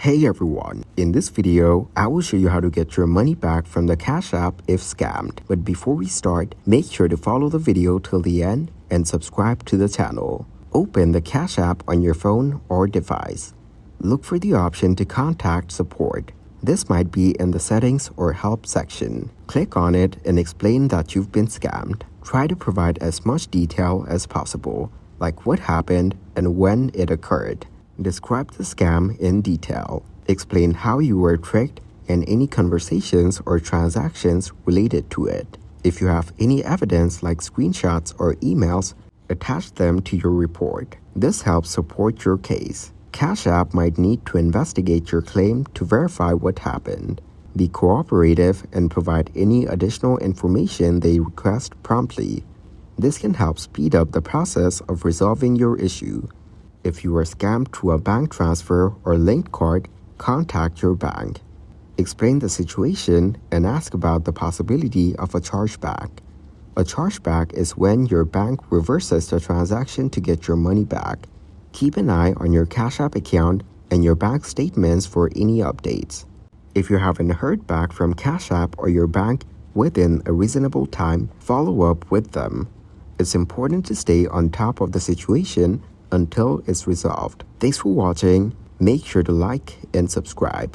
Hey everyone, in this video, I will show you how to get your money back from the Cash App if scammed. But before we start, make sure to follow the video till the end and subscribe to the channel. Open the Cash App on your phone or device. Look for the option to contact support. This might be in the settings or help section. Click on it and explain that you've been scammed. Try to provide as much detail as possible, like what happened and when it occurred. Describe the scam in detail. Explain how you were tricked and any conversations or transactions related to it. If you have any evidence like screenshots or emails, attach them to your report. This helps support your case. Cash App might need to investigate your claim to verify what happened. Be cooperative and provide any additional information they request promptly. This can help speed up the process of resolving your issue. If you were scammed through a bank transfer or linked card, contact your bank. Explain the situation and ask about the possibility of a chargeback. A chargeback is when your bank reverses the transaction to get your money back. Keep an eye on your Cash App account and your bank statements for any updates. If you haven't heard back from Cash App or your bank within a reasonable time, follow up with them. It's important to stay on top of the situation until it's resolved. Thanks for watching. Make sure to like and subscribe.